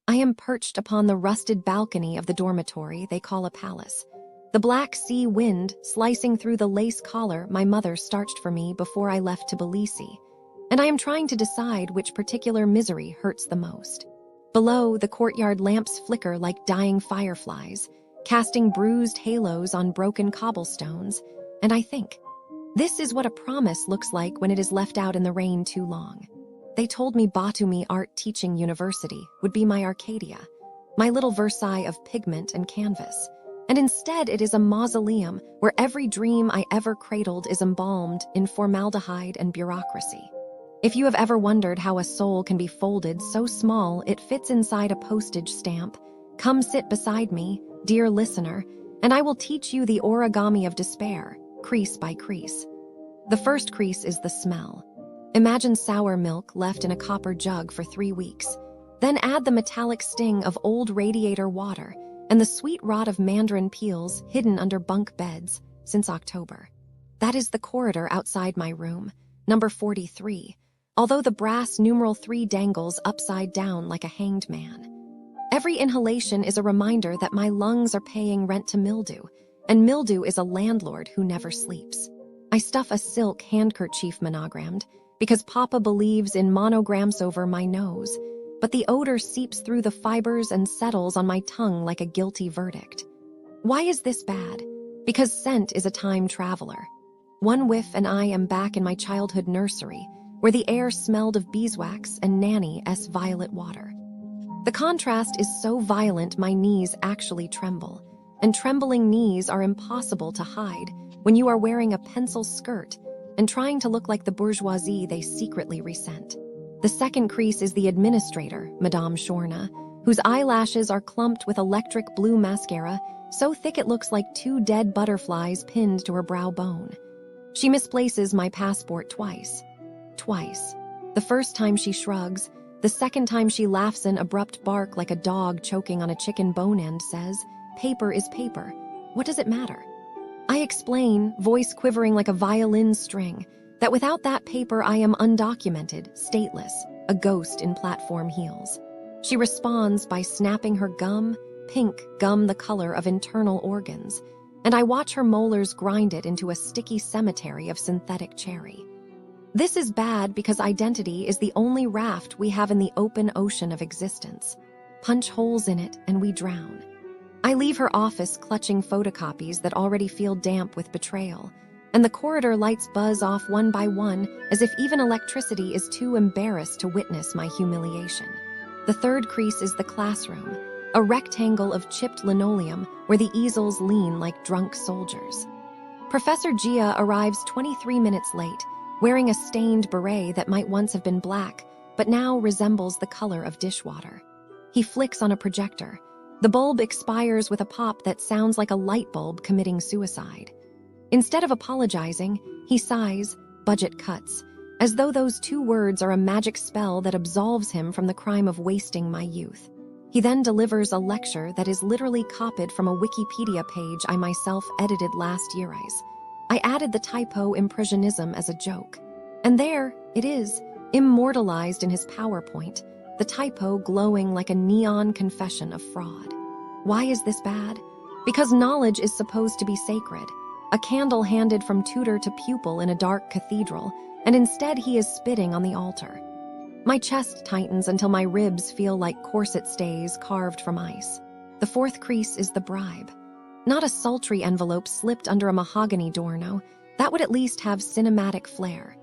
I am perched upon the rusted balcony of the dormitory they call a palace. The Black Sea wind slicing through the lace collar my mother starched for me before I left Tbilisi, and I am trying to decide which particular misery hurts the most. Below, the courtyard lamps flicker like dying fireflies, casting bruised halos on broken cobblestones, and I think, this is what a promise looks like when it is left out in the rain too long. They told me Batumi Art Teaching University would be my Arcadia, my little Versailles of pigment and canvas. And instead it is a mausoleum where every dream I ever cradled is embalmed in formaldehyde and bureaucracy. If you have ever wondered how a soul can be folded so small it fits inside a postage stamp, come sit beside me, dear listener, and I will teach you the origami of despair, crease by crease. The first crease is the smell. Imagine sour milk left in a copper jug for 3 weeks. Then add the metallic sting of old radiator water and the sweet rot of mandarin peels hidden under bunk beds since October. That is the corridor outside my room, number 43, although the brass numeral 3 dangles upside down like a hanged man. Every inhalation is a reminder that my lungs are paying rent to mildew, and mildew is a landlord who never sleeps. I stuff a silk handkerchief monogrammed, because Papa believes in monograms over my nose, but the odor seeps through the fibers and settles on my tongue like a guilty verdict. Why is this bad? Because scent is a time traveler. One whiff and I am back in my childhood nursery, where the air smelled of beeswax and Nanny's violet water. The contrast is so violent my knees actually tremble, and trembling knees are impossible to hide when you are wearing a pencil skirt and trying to look like the bourgeoisie they secretly resent. The second crease is the administrator, Madame Shorna, whose eyelashes are clumped with electric blue mascara, so thick it looks like 2 dead butterflies pinned to her brow bone. She misplaces my passport twice. Twice. The first time she shrugs, the second time she laughs an abrupt bark like a dog choking on a chicken bone and says, "Paper is paper. What does it matter?" I explain, voice quivering like a violin string, that without that paper I am undocumented, stateless, a ghost in platform heels. She responds by snapping her gum, pink gum the color of internal organs, and I watch her molars grind it into a sticky cemetery of synthetic cherry. This is bad because identity is the only raft we have in the open ocean of existence. Punch holes in it and we drown. I leave her office clutching photocopies that already feel damp with betrayal, and the corridor lights buzz off one by one as if even electricity is too embarrassed to witness my humiliation. The third crease is the classroom, a rectangle of chipped linoleum where the easels lean like drunk soldiers. Professor Gia arrives 23 minutes late, wearing a stained beret that might once have been black, but now resembles the color of dishwater. He flicks on a projector. The bulb expires with a pop that sounds like a light bulb committing suicide. Instead of apologizing, he sighs, budget cuts, as though those 2 words are a magic spell that absolves him from the crime of wasting my youth. He then delivers a lecture that is literally copied from a Wikipedia page I myself edited last year. I added the typo impressionism as a joke. And there it is, immortalized in his PowerPoint, the typo glowing like a neon confession of fraud. Why is this bad? Because knowledge is supposed to be sacred, a candle handed from tutor to pupil in a dark cathedral, and instead he is spitting on the altar. My chest tightens until my ribs feel like corset stays carved from ice. The fourth crease is the bribe. Not a sultry envelope slipped under a mahogany doorknow, that would at least have cinematic flair.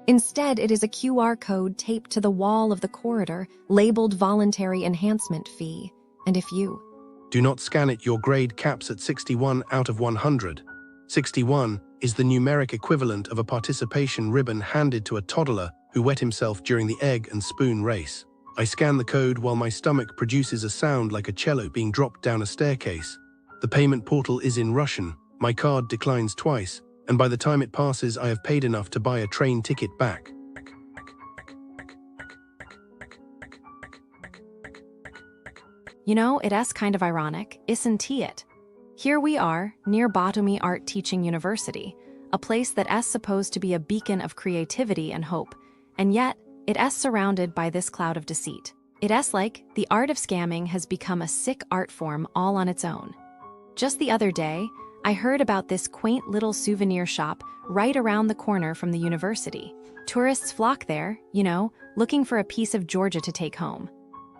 Instead, it is a QR code taped to the wall of the corridor, labeled voluntary enhancement fee. And if you do not scan it, your grade caps at 61 out of 100. 61 is the numeric equivalent of a participation ribbon handed to a toddler who wet himself during the egg and spoon race. I scan the code while my stomach produces a sound like a cello being dropped down a staircase. The payment portal is in Russian, my card declines twice, and by the time it passes I have paid enough to buy a train ticket back. You know, it's kind of ironic, isn't it? Here we are, near Batumi Art Teaching University, a place that is supposed to be a beacon of creativity and hope, And yet, it's surrounded by this cloud of deceit. It's like the art of scamming has become a sick art form all on its own. Just the other day, I heard about this quaint little souvenir shop right around the corner from the university. Tourists flock there, looking for a piece of Georgia to take home.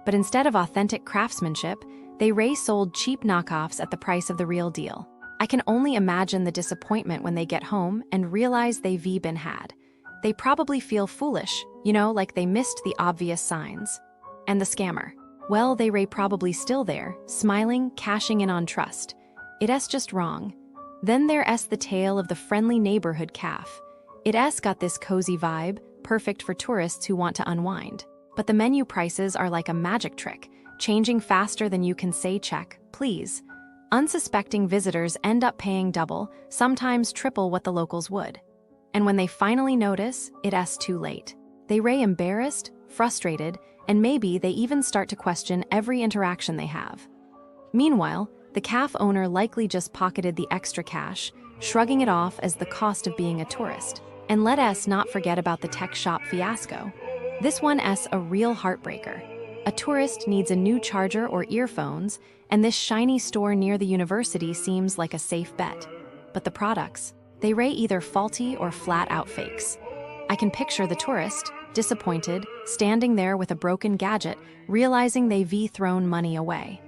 But instead of authentic craftsmanship, they sold cheap knockoffs at the price of the real deal. I can only imagine the disappointment when they get home and realize they've been had. They probably feel foolish, like they missed the obvious signs. And the scammer? Well, they probably still there, smiling, cashing in on trust. It's just wrong. Then there's the tale of the friendly neighborhood calf. It's got this cozy vibe, perfect for tourists who want to unwind. But the menu prices are like a magic trick, changing faster than you can say check, please. Unsuspecting visitors end up paying double, sometimes triple what the locals would. And when they finally notice, it's too late. They embarrassed, frustrated, and maybe they even start to question every interaction they have. Meanwhile, the calf owner likely just pocketed the extra cash, shrugging it off as the cost of being a tourist. And let us not forget about the tech shop fiasco. This one's a real heartbreaker. A tourist needs a new charger or earphones, and this shiny store near the university seems like a safe bet. But the products, they either faulty or flat-out fakes. I can picture the tourist, disappointed, standing there with a broken gadget, realizing they've thrown money away.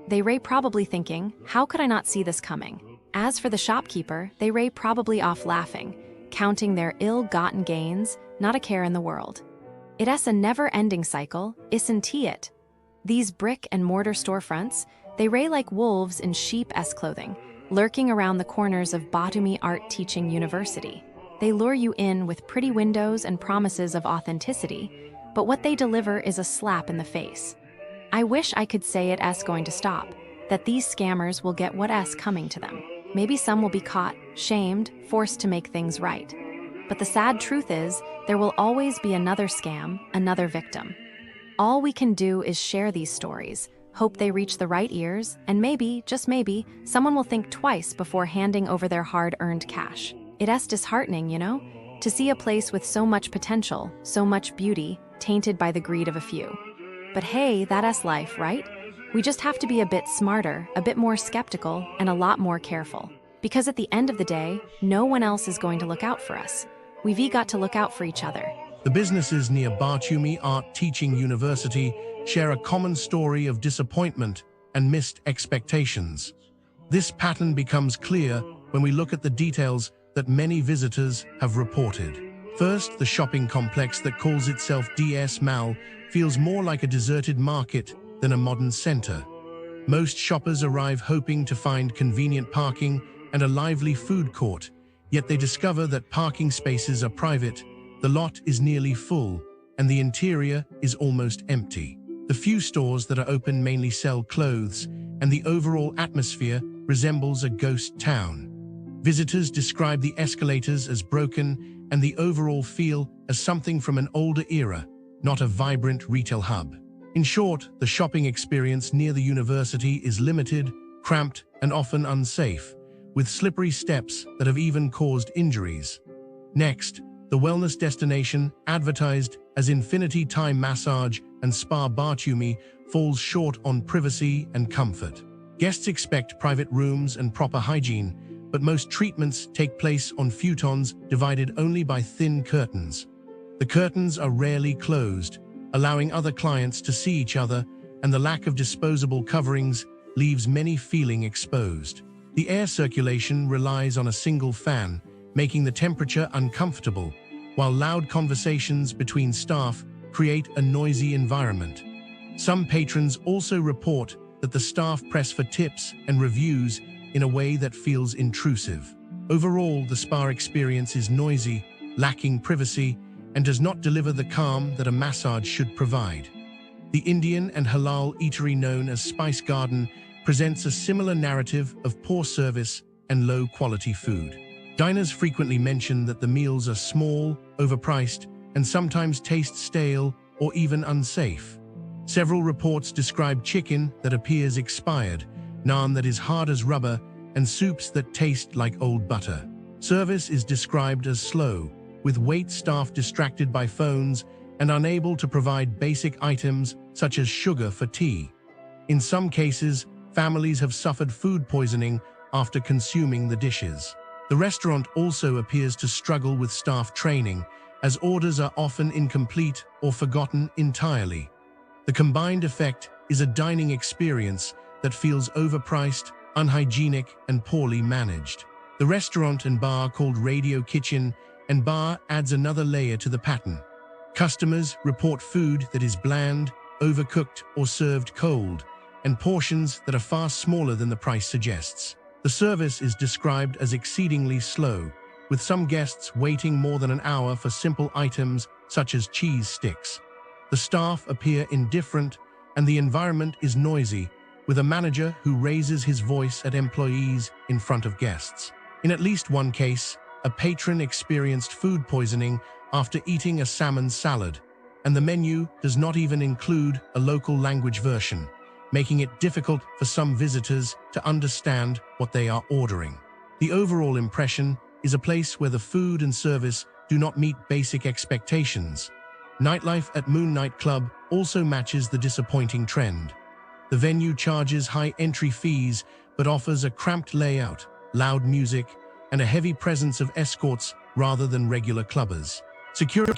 They probably thinking, how could I not see this coming? As for the shopkeeper, they probably off laughing, counting their ill-gotten gains, not a care in the world. It's a never-ending cycle, isn't it? These brick-and-mortar storefronts, they like wolves in sheep-esque clothing, lurking around the corners of Batumi Art Teaching University. They lure you in with pretty windows and promises of authenticity, but what they deliver is a slap in the face. I wish I could say it's going to stop, that these scammers will get what's coming to them. Maybe some will be caught, shamed, forced to make things right. But the sad truth is, there will always be another scam, another victim. All we can do is share these stories, hope they reach the right ears, and maybe, just maybe, someone will think twice before handing over their hard-earned cash. It's disheartening, to see a place with so much potential, so much beauty, tainted by the greed of a few. But hey, that's life, right? We just have to be a bit smarter, a bit more skeptical, and a lot more careful. Because at the end of the day, no one else is going to look out for us. We've got to look out for each other. The businesses near Batumi Art Teaching University share a common story of disappointment and missed expectations. This pattern becomes clear when we look at the details that many visitors have reported. First, the shopping complex that calls itself DS Mall feels more like a deserted market than a modern center. Most shoppers arrive hoping to find convenient parking and a lively food court, yet they discover that parking spaces are private, the lot is nearly full, and the interior is almost empty. The few stores that are open mainly sell clothes, and the overall atmosphere resembles a ghost town. Visitors describe the escalators as broken and the overall feel as something from an older era, not a vibrant retail hub. In short, the shopping experience near the university is limited, cramped, and often unsafe, with slippery steps that have even caused injuries. Next, the wellness destination, advertised as Infinity Time Massage and Spa Batumi, falls short on privacy and comfort. Guests expect private rooms and proper hygiene, but most treatments take place on futons divided only by thin curtains. The curtains are rarely closed, allowing other clients to see each other, and the lack of disposable coverings leaves many feeling exposed. The air circulation relies on a single fan, making the temperature uncomfortable, while loud conversations between staff create a noisy environment. Some patrons also report that the staff press for tips and reviews in a way that feels intrusive. Overall, the spa experience is noisy, lacking privacy, and does not deliver the calm that a massage should provide. The Indian and halal eatery known as Spice Garden presents a similar narrative of poor service and low-quality food. Diners frequently mention that the meals are small, overpriced, and sometimes taste stale or even unsafe. Several reports describe chicken that appears expired, naan that is hard as rubber, and soups that taste like old butter. Service is described as slow, with wait staff distracted by phones and unable to provide basic items such as sugar for tea. In some cases, families have suffered food poisoning after consuming the dishes. The restaurant also appears to struggle with staff training, as orders are often incomplete or forgotten entirely. The combined effect is a dining experience that feels overpriced, unhygienic, and poorly managed. The restaurant and bar, called Radio Kitchen and Bar, adds another layer to the pattern. Customers report food that is bland, overcooked, or served cold, and portions that are far smaller than the price suggests. The service is described as exceedingly slow, with some guests waiting more than an hour for simple items such as cheese sticks. The staff appear indifferent, and the environment is noisy, with a manager who raises his voice at employees in front of guests. In at least one case, a patron experienced food poisoning after eating a salmon salad, and the menu does not even include a local language version, making it difficult for some visitors to understand what they are ordering. The overall impression is a place where the food and service do not meet basic expectations. Nightlife at Moon Night Club also matches the disappointing trend. The venue charges high entry fees but offers a cramped layout, loud music, and a heavy presence of escorts rather than regular clubbers. Security